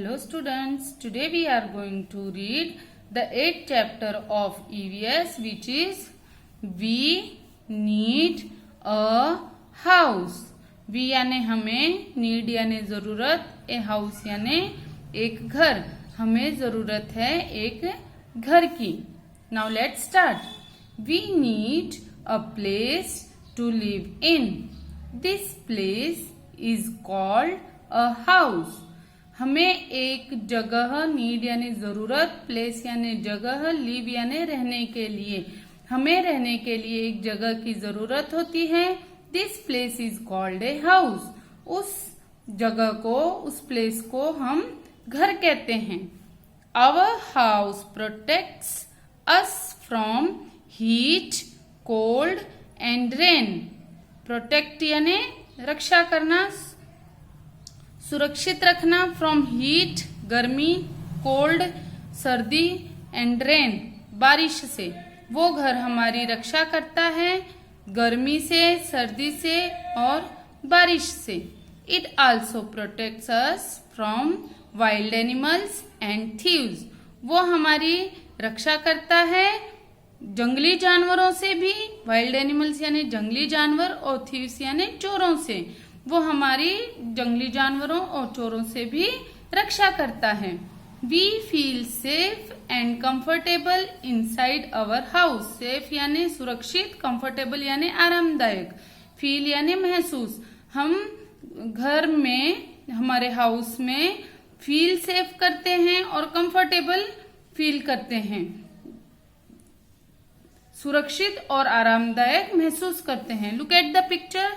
Hello students, today we are going to read the 8th chapter of EVS, which is We Need a House. We याने हमें, need याने जरूरत, a house याने एक घर. हमें जरूरत है एक घर की. Now let's start. We need a place to live in. This place is called a house. हमें एक जगह, नीड यानी जरूरत, प्लेस यानी जगह, लिव यानी रहने के लिए, हमें रहने के लिए एक जगह की जरूरत होती है. This place is called a house. उस जगह को, उस प्लेस को हम घर कहते हैं. Our house protects us from heat, cold and rain. Protect यानी रक्षा करना, सुरक्षित रखना, फ्रॉम हीट गर्मी, कोल्ड सर्दी, एंड रेन बारिश से. वो घर हमारी रक्षा करता है गर्मी से, सर्दी से और बारिश से. It also protects us from wild animals and thieves. वो हमारी रक्षा करता है जंगली जानवरों से भी, वाइल्ड एनिमल्स यानी जंगली जानवर, और थीव्स यानी चोरों से. वो हमारी जंगली जानवरों और चोरों से भी रक्षा करता है. We feel safe and comfortable inside our house. Safe यानी सुरक्षित, कंफर्टेबल यानी आरामदायक, फील यानी महसूस. हम घर में, हमारे हाउस में फील सेफ करते हैं और कंफर्टेबल फील करते हैं, सुरक्षित और आरामदायक महसूस करते हैं. Look at the picture.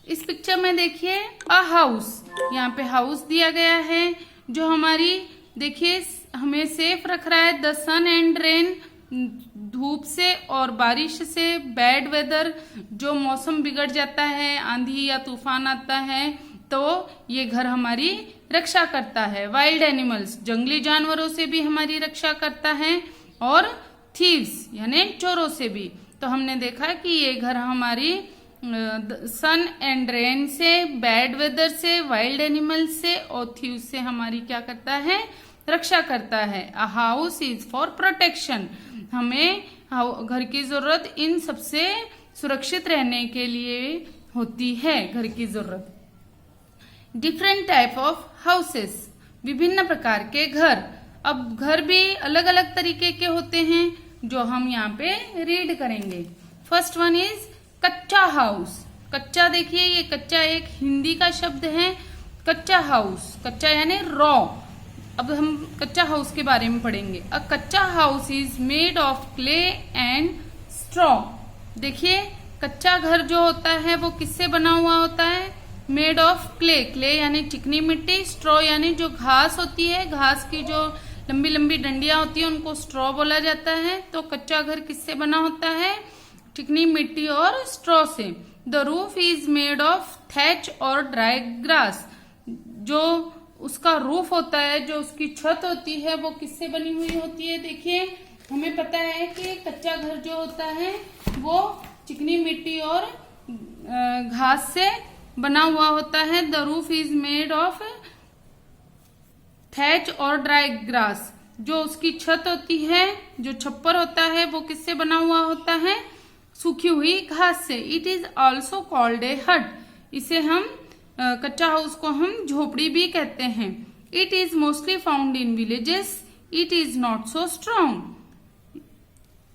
इस पिक्चर में देखिए अ हाउस. यहाँ पे हाउस दिया गया है जो हमारी, देखिए, हमें सेफ रख रहा है द सन एंड रेन, धूप से और बारिश से, बैड वेदर, जो मौसम बिगड़ जाता है, आंधी या तूफान आता है तो ये घर हमारी रक्षा करता है. वाइल्ड एनिमल्स, जंगली जानवरों से भी हमारी रक्षा करता है, और थीव्स यानी चोरों से भी. तो हमने देखा कि ये घर हमारी सन एंड रेन से, बैड वेदर से, वाइल्ड एनिमल से और थीव्स से हमारी क्या करता है, रक्षा करता है. A house is for protection. हमें घर की जरूरत इन सबसे सुरक्षित रहने के लिए होती है, घर की जरूरत. डिफरेंट टाइप ऑफ हाउसेस, विभिन्न प्रकार के घर. अब घर भी अलग अलग तरीके के होते हैं जो हम यहाँ पे रीड करेंगे. फर्स्ट वन इज कच्चा हाउस. कच्चा, देखिए ये कच्चा एक हिंदी का शब्द है. कच्चा हाउस, कच्चा यानी रॉ. अब हम कच्चा हाउस के बारे में पढ़ेंगे. अ कच्चा house is made of clay and straw. देखिए कच्चा घर जो होता है वो किससे बना हुआ होता है, मेड ऑफ क्ले. क्ले यानी चिकनी मिट्टी, स्ट्रॉ यानी जो घास होती है, घास की जो लंबी लंबी डंडियां होती है उनको स्ट्रॉ बोला जाता है. तो कच्चा घर किससे बना होता है, चिकनी मिट्टी और स्ट्रॉ से. The roof is made of thatch और ड्राई ग्रास. जो उसका रूफ होता है, जो उसकी छत होती है, वो किससे बनी हुई होती है. देखिए हमें पता है कि कच्चा घर जो होता है वो चिकनी मिट्टी और घास से बना हुआ होता है. The roof is made of thatch और ड्राई ग्रास. जो उसकी छत होती है, जो छप्पर होता है, वो किससे बना हुआ होता है, सूखी हुई घास से. It is also called a हट. इसे हम कच्चा हाउस को हम झोपड़ी भी कहते हैं. It is mostly found in villages. It is not so strong.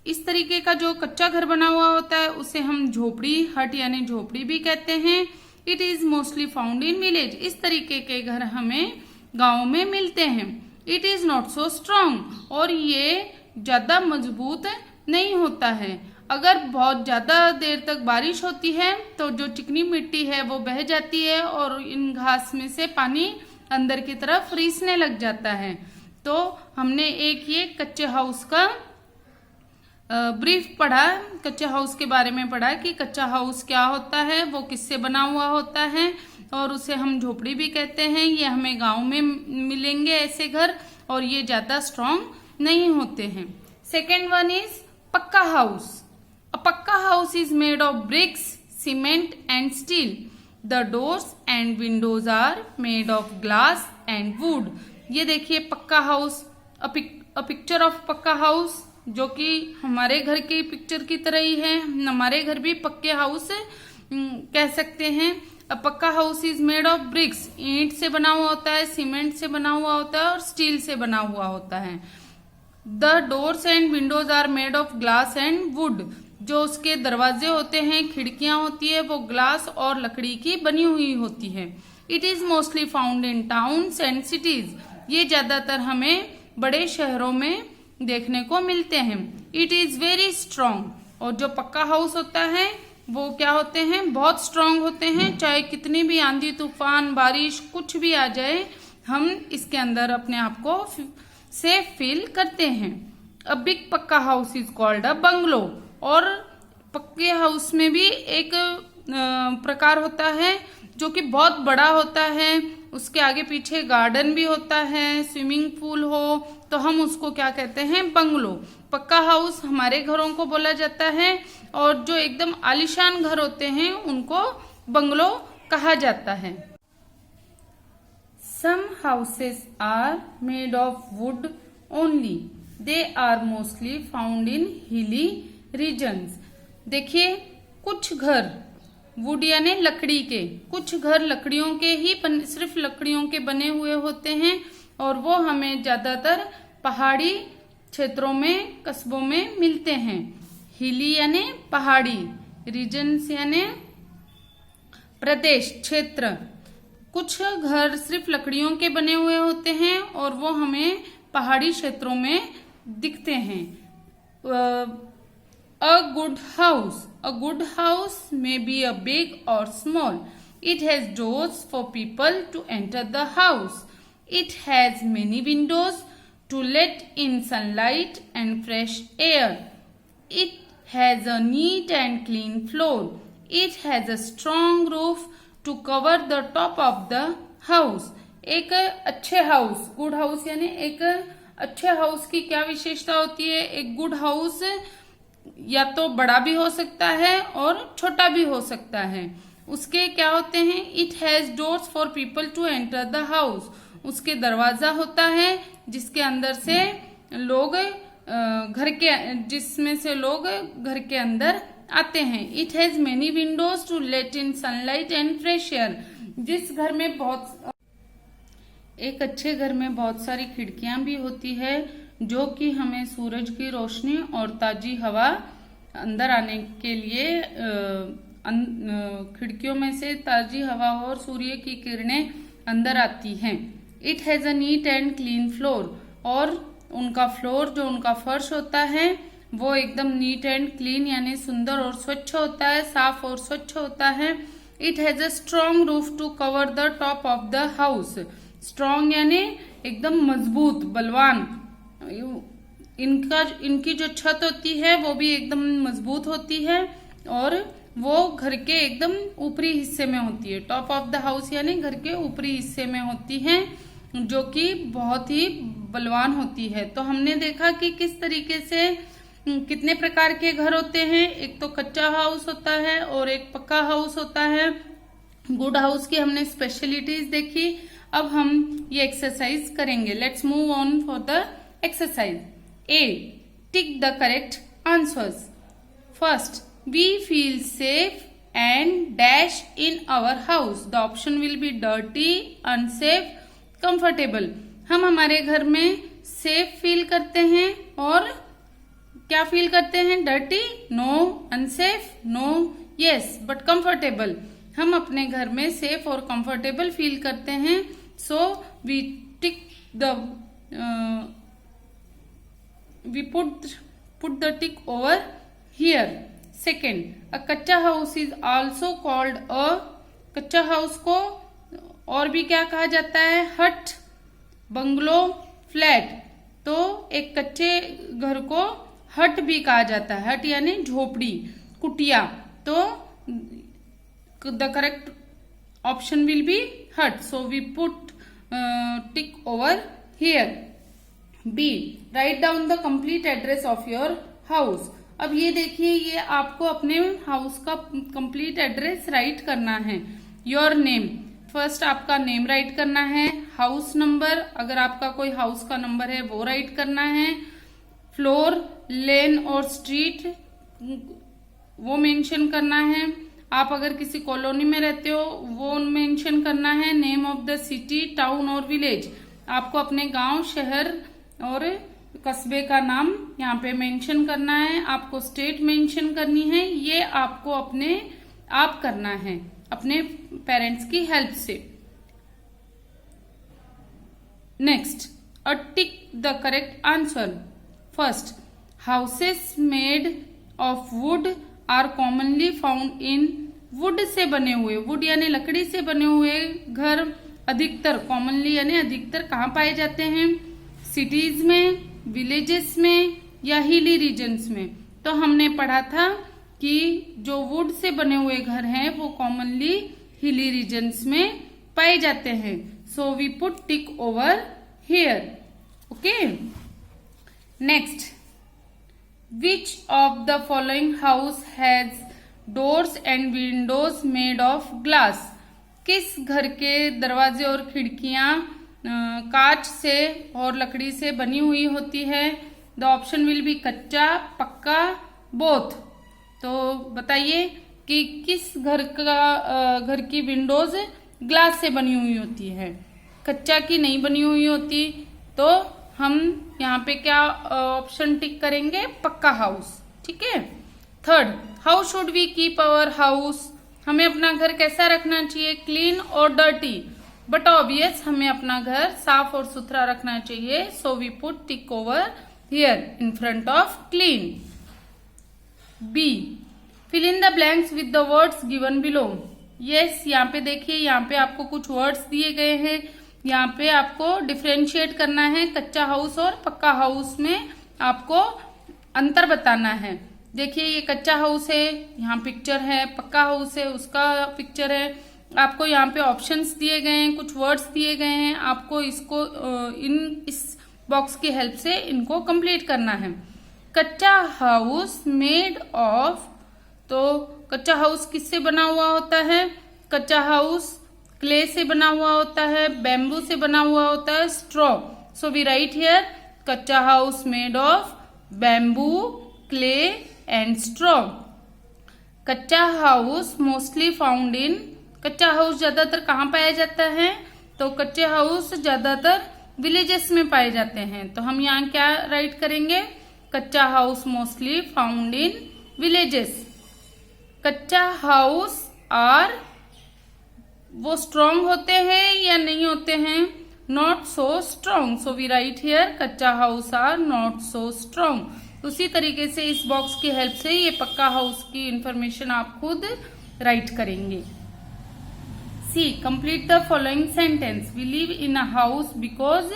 इस तरीके का जो कच्चा घर बना हुआ होता है उसे हम झोपड़ी, हट यानी झोपड़ी भी कहते हैं. It is mostly found in village. इस तरीके के घर हमें गाँव में मिलते हैं. It is not so strong. और ये ज्यादा मजबूत नहीं होता है. अगर बहुत ज्यादा देर तक बारिश होती है तो जो चिकनी मिट्टी है वो बह जाती है और इन घास में से पानी अंदर की तरफ रिसने लग जाता है. तो हमने एक ये कच्चे हाउस का ब्रीफ पढ़ा, कच्चे हाउस के बारे में पढ़ा कि कच्चा हाउस क्या होता है, वो किससे बना हुआ होता है, और उसे हम झोपड़ी भी कहते हैं. ये हमें गांव में मिलेंगे ऐसे घर, और ये ज्यादा स्ट्रॉन्ग नहीं होते हैं. सेकेंड वन इज पक्का house. A pakka house is made of bricks, cement and steel. The doors and windows are made of glass and wood. ये देखिए पक्का हाउस, अ पिक्चर ऑफ पक्का हाउस, जो कि हमारे घर की पिक्चर की तरह ही है। हमारे घर भी पक्के हाउस कह सकते हैं। अ पक्का house is made of BRICS, ईंट से बना हुआ होता है, सीमेंट से बना हुआ होता है और स्टील से बना हुआ होता है। The doors and windows are made of glass and wood, जो उसके दरवाजे होते हैं, खिड़कियां होती है, वो ग्लास और लकड़ी की बनी हुई होती है। It is mostly found in towns and cities, ये ज्यादातर हमें बड़े शहरों में देखने को मिलते हैं। इट इज वेरी स्ट्रॉन्ग, और जो पक्का हाउस होता है वो क्या होते हैं, बहुत स्ट्रांग होते हैं। चाहे कितनी भी आंधी तूफान बारिश कुछ भी आ जाए, हम इसके अंदर अपने आप को सेफ फील करते हैं। अ बिग पक्का house is called a bungalow, और पक्के हाउस में भी एक प्रकार होता है जो कि बहुत बड़ा होता है, उसके आगे पीछे गार्डन भी होता है, स्विमिंग पूल हो, तो हम उसको क्या कहते हैं, बंगलो। पक्का हाउस हमारे घरों को बोला जाता है, और जो एकदम आलीशान घर होते हैं उनको बंगलो कहा जाता है। Some houses are made of wood only. They are mostly found in hilly regions. देखिए कुछ घर वुड यानी लकड़ी के, कुछ घर लकड़ियों के ही सिर्फ लकड़ियों के बने हुए होते हैं, और वो हमें ज्यादातर पहाड़ी क्षेत्रों में, कस्बों में मिलते हैं। हिली यानी पहाड़ी, रीजन्स यानी प्रदेश, क्षेत्र। कुछ घर सिर्फ लकड़ियों के बने हुए होते हैं और वो हमें पहाड़ी क्षेत्रों में दिखते हैं। A good house may be a big और small. It has doors for people to enter the house. It has many windows to let in sunlight and fresh air. It has a neat and clean floor. It has a strong roof to cover the top of the house. एक अच्छे house, good house यानी एक अच्छे house की क्या विशेषता होती है? एक गुड हाउस या तो बड़ा भी हो सकता है और छोटा भी हो सकता है। उसके क्या होते हैं? It has doors for people to enter the house. उसके दरवाजा होता है जिसके अंदर से लोग जिसमें से लोग घर के अंदर आते हैं। It has many windows to let in sunlight and fresh air. जिस घर में एक अच्छे घर में बहुत सारी खिड़कियां भी होती है, जो कि हमें सूरज की रोशनी और ताजी हवा अंदर आने के लिए खिड़कियों में से ताजी हवा और सूर्य की किरणें अंदर आती हैं। It has a neat and clean floor, और उनका फ्लोर जो उनका फर्श होता है वो एकदम नीट एंड क्लीन यानी सुंदर और स्वच्छ होता है, साफ और स्वच्छ होता है। It has a strong roof to cover the top of the house. Strong यानी एकदम मजबूत, बलवान। इनकी जो छत होती है वो भी एकदम मजबूत होती है, और वो घर के एकदम ऊपरी हिस्से में होती है। टॉप ऑफ द हाउस यानी घर के ऊपरी हिस्से में होती है, जो कि बहुत ही बलवान होती है। तो हमने देखा कि किस तरीके से कितने प्रकार के घर होते हैं। एक तो कच्चा हाउस होता है और एक पक्का हाउस होता है। गुड हाउस की हमने स्पेशलिटीज देखी। अब हम ये एक्सरसाइज करेंगे। Let's move on for the exercise. A, tick the correct answers. First, we feel safe and dash in our house. The option will be dirty, unsafe, comfortable. हम हमारे घर में सेफ फील करते हैं और क्या फील करते हैं? Dirty, no. Unsafe, no. Yes, but comfortable. हम अपने घर में सेफ और कंफर्टेबल फील करते हैं। So we put the tick over here. Second, a कच्चा house is also called a. कच्चा हाउस को और भी क्या कहा जाता है? हट, बंगलो, फ्लैट। तो एक कच्चे घर को हट भी कहा जाता है। हट यानी झोपड़ी, कुटिया। तो the correct option will be hut. So we put tick over here. B, right down the complete address of your house. अब ये देखिए, ये आपको अपने हाउस का कंप्लीट एड्रेस राइट करना है। योर नेम, फर्स्ट आपका नेम राइट करना है, हाउस नंबर, अगर आपका कोई हाउस का नंबर है वो राइट करना है, फ्लोर, लेन और स्ट्रीट वो मेंशन करना है, आप अगर किसी कॉलोनी में रहते हो वो मेंशन करना है, name of the city, town और विलेज, आपको अपने गांव, शहर और कस्बे का नाम यहाँ पे मेंशन करना है, आपको स्टेट मेंशन करनी है, ये आपको अपने आप करना है अपने पेरेंट्स की हेल्प से। Next, tick the correct answer. First, houses made of wood are commonly found in, wood से बने हुए, वुड यानी लकड़ी से बने हुए घर अधिकतर, कॉमनली यानी अधिकतर कहाँ पाए जाते हैं? सिटीज में, विलेजेस में या हिली रीजन्स में। तो हमने पढ़ा था कि जो वुड से बने हुए घर हैं वो कॉमनली हिली रीजन्स में पाए जाते हैं। So we put tick over here. Okay, next, Which of the following house has doors and windows made of glass? किस घर के दरवाजे और खिड़कियां कांच से और लकड़ी से बनी हुई होती है? द ऑप्शन विल बी कच्चा, पक्का, बोथ। तो बताइए कि किस घर की विंडोज ग्लास से बनी हुई होती है, कच्चा की नहीं बनी हुई होती। तो हम यहाँ पे क्या ऑप्शन टिक करेंगे? पक्का हाउस। ठीक है। Third, how should we keep our house? हमें अपना घर कैसा रखना चाहिए? क्लीन और डर्टी? बट ऑब्वियस हमें अपना घर साफ और सुथरा रखना चाहिए। So we put tick over here in front of clean. B, fill in the blanks with the words given below. Yes, यहाँ पे देखिए, यहाँ पे आपको कुछ वर्ड्स दिए गए हैं, यहाँ पे आपको डिफरेंशिएट करना है कच्चा हाउस और पक्का हाउस में आपको अंतर बताना है। देखिए ये कच्चा हाउस है, यहाँ पिक्चर है, पक्का हाउस है उसका पिक्चर है। आपको यहाँ पे ऑप्शंस दिए गए हैं, कुछ वर्ड्स दिए गए हैं, आपको इसको इस बॉक्स की हेल्प से इनको कंप्लीट करना है। कच्चा हाउस मेड ऑफ, तो कच्चा हाउस किससे बना हुआ होता है? कच्चा हाउस क्ले से बना हुआ होता है, बैम्बू से बना हुआ होता है, straw. So we write here kachcha house made of bamboo, clay and straw. Kachcha house mostly found in, कच्चा हाउस ज्यादातर कहाँ पाया जाता है? तो कच्चे हाउस ज्यादातर विलेजेस में पाए जाते हैं। तो हम यहाँ क्या राइट करेंगे? Kachcha house mostly found in villages. Kachcha house are, वो स्ट्रॉन्ग होते हैं या नहीं होते हैं? Not so strong. So we write here kachcha house are not so strong. उसी तरीके से इस बॉक्स की हेल्प से ये पक्का हाउस की इंफॉर्मेशन आप खुद राइट करेंगे। C, complete the following sentence. We live in a house because